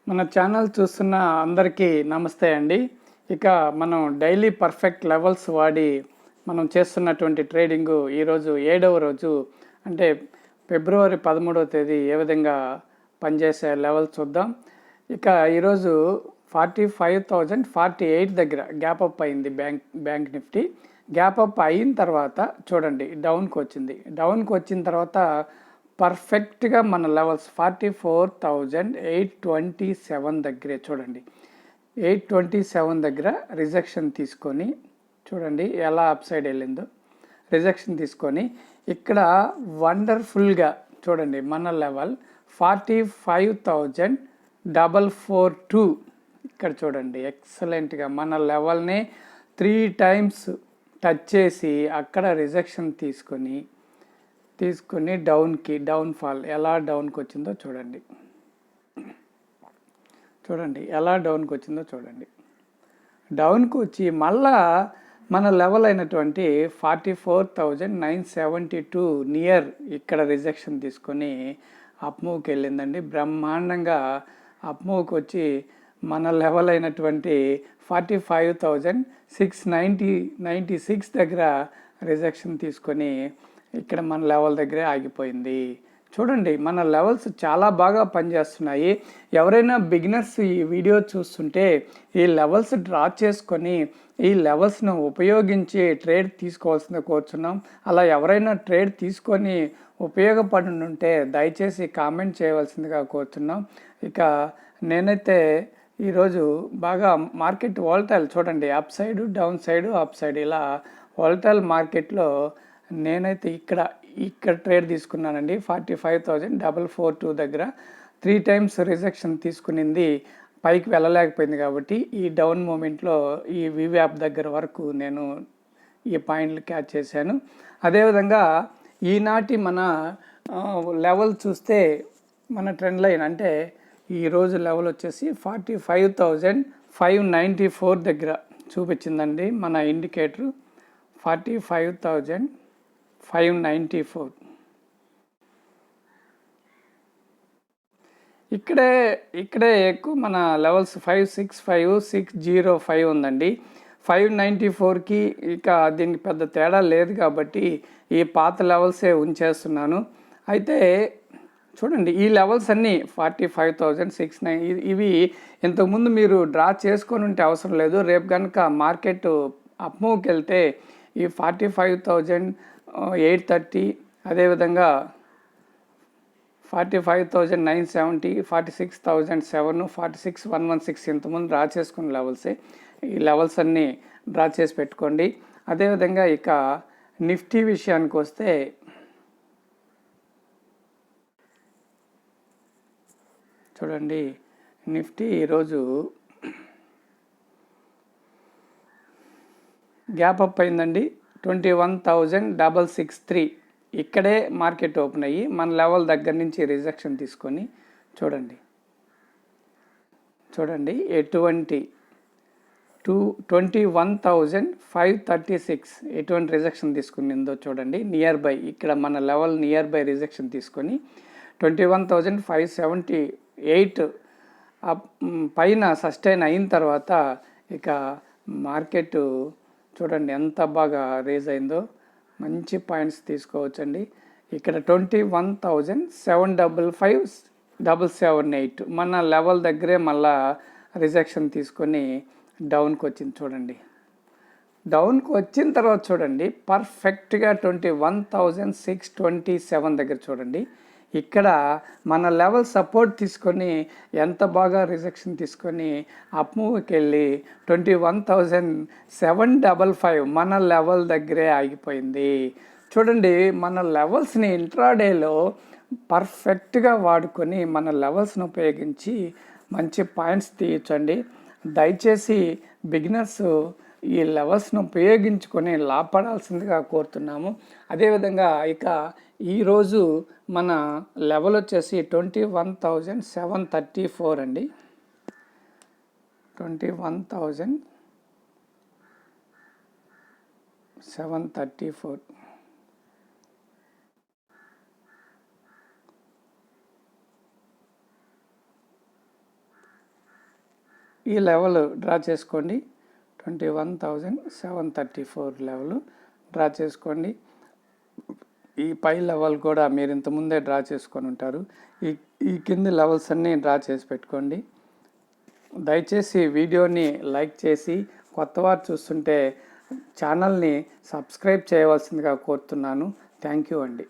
మన ఛానల్ చూస్తున్న అందరికీ నమస్తే అండి. ఇక మనం డైలీ పర్ఫెక్ట్ లెవెల్స్ వాడి మనం చేస్తున్నటువంటి ట్రేడింగు ఈరోజు 7వ రోజు, అంటే ఫిబ్రవరి 13వ తేదీ ఏ విధంగా పనిచేసే లెవెల్స్ చూద్దాం. ఇక ఈరోజు 45,048 దగ్గర గ్యాప్ అప్ అయింది బ్యాంక్ నిఫ్టీ. గ్యాప్ అప్ అయిన తర్వాత చూడండి డౌన్కి వచ్చిన తర్వాత పర్ఫెక్ట్గా మన లెవెల్స్ 44,827 దగ్గరే చూడండి. 827 దగ్గర రిజెక్షన్ తీసుకొని చూడండి ఎలా అప్ సైడ్ వెళ్ళిందో. రిజెక్షన్ తీసుకొని ఇక్కడ వండర్ఫుల్గా చూడండి మన లెవెల్ 45,442 ఇక్కడ చూడండి ఎక్సలెంట్గా మన లెవెల్ని 3 టైమ్స్ టచ్ చేసి అక్కడ రిజెక్షన్ తీసుకొని డౌన్ఫాల్ ఎలా డౌన్కి వచ్చిందో చూడండి ఎలా డౌన్కి వచ్చిందో చూడండి. డౌన్కి వచ్చి మళ్ళా మన లెవెల్ అయినటువంటి 44,972 నియర్ ఇక్కడ రిజెక్షన్ తీసుకొని అప్ మూవ్కి వెళ్ళిందండి. బ్రహ్మాండంగా అప్ మూవ్కి వచ్చి మన లెవెల్ అయినటువంటి 45,696 దగ్గర రిజెక్షన్ తీసుకొని ఇక్కడ మన లెవెల్ దగ్గరే ఆగిపోయింది. చూడండి మన లెవెల్స్ చాలా బాగా పనిచేస్తున్నాయి. ఎవరైనా బిగినర్స్ ఈ వీడియో చూస్తుంటే ఈ లెవెల్స్ డ్రా చేసుకొని ఈ లెవెల్స్ను ఉపయోగించి ట్రేడ్ తీసుకోవాల్సిందిగా కోరుచున్నాం. అలా ఎవరైనా ట్రేడ్ తీసుకొని ఉపయోగపడి ఉంటే దయచేసి కామెంట్ చేయవలసిందిగా కోరుతున్నాం. ఇక నేనైతే ఈరోజు బాగా మార్కెట్ వాలటైల్ చూడండి, up side down side up side ఇలా వాలటైల్ మార్కెట్లో నేనైతే ఇక్కడ ట్రేడ్ తీసుకున్నానండి. 45,442 దగ్గర 3 టైమ్స్ రిజెక్షన్ తీసుకునింది, పైకి వెళ్ళలేకపోయింది. కాబట్టి ఈ డౌన్ మూమెంట్లో ఈ వివ్యాప్ దగ్గర వరకు నేను ఈ పాయింట్లు క్యాచ్ చేశాను. అదేవిధంగా ఈనాటి మన లెవెల్ చూస్తే మన ట్రెండ్ లైన్ అంటే ఈరోజు లెవెల్ వచ్చేసి 45,594 దగ్గర చూపించిందండి మన ఇండికేటర్. 45,594 ఇక్కడే ఎక్కువ మన లెవెల్స్ 565,605 ఉందండి. 594కి ఇక దీనికి పెద్ద తేడా లేదు కాబట్టి ఈ పాత లెవెల్సే ఉంచేస్తున్నాను. అయితే చూడండి ఈ లెవెల్స్ అన్నీ 45,609 ఇవి ఇంతకుముందు మీరు డ్రా చేసుకొని ఉంటే అవసరం లేదు. రేపు కనుక మార్కెట్ అప్ మూవ్కి వెళ్తే ఈ 45,830 అదేవిధంగా 45,970 46,007 46,116 ఇంతకుముందు డ్రా చేసుకున్న లెవెల్సే. ఈ లెవెల్స్ అన్నీ డ్రా చేసి పెట్టుకోండి. అదేవిధంగా ఇక నిఫ్టీ విషయానికి వస్తే చూడండి నిఫ్టీ ఈరోజు గ్యాప్ అప్ అయిందండి. 21,663 ఇక్కడే మార్కెట్ ఓపెన్ అయ్యి మన లెవెల్ దగ్గర నుంచి రిజెక్షన్ తీసుకొని చూడండి ఎటువంటి 21,536 ఎటువంటి రిజెక్షన్ తీసుకునిందో చూడండి. నియర్ బై ఇక్కడ మన లెవెల్ నియర్ బై రిజెక్షన్ తీసుకొని 21,578 పైన సస్టైన్ అయిన తర్వాత ఇక మార్కెట్ చూడండి ఎంత బాగా రేజ్ అయిందో. మంచి పాయింట్స్ తీసుకోవచ్చండి. ఇక్కడ 21,755,778 మన లెవెల్ దగ్గరే మళ్ళా రిజెక్షన్ తీసుకొని డౌన్కి వచ్చింది చూడండి. డౌన్కి వచ్చిన తర్వాత చూడండి పర్ఫెక్ట్గా 21,627 దగ్గర చూడండి ఇక్కడ మన లెవెల్ సపోర్ట్ తీసుకొని ఎంత బాగా రిజెక్షన్ తీసుకొని అప్ మూవ్కి వెళ్ళి 21,755 మన లెవెల్ దగ్గరే ఆగిపోయింది. చూడండి మన లెవెల్స్ని ఇంట్రాడేలో పర్ఫెక్ట్గా వాడుకొని మన లెవెల్స్ని ఉపయోగించి మంచి పాయింట్స్ తీయచ్చండి. దయచేసి బిగినర్స్ ఈ లెవెల్స్ను ఉపయోగించుకొని లాభపడాల్సిందిగా కోరుతున్నాము. అదేవిధంగా ఇక ఈరోజు మన లెవెల్ వచ్చేసి 21,734 అండి. 21,734 21,734 ఈ లెవెల్ డ్రా చేసుకోండి. 21,734 లెవెల్ డ్రా చేసుకోండి. ఈ పై లెవెల్ కూడా మీరు ఇంతకుముందే డ్రా చేసుకొని ఉంటారు. ఈ కింది లెవెల్స్ అన్నీ డ్రా చేసి పెట్టుకోండి. దయచేసి వీడియోని లైక్ చేసి కొత్తవారు చూస్తుంటే ఛానల్ని సబ్స్క్రైబ్ చేయవలసిందిగా కోరుతున్నాను. థ్యాంక్ యూ అండి.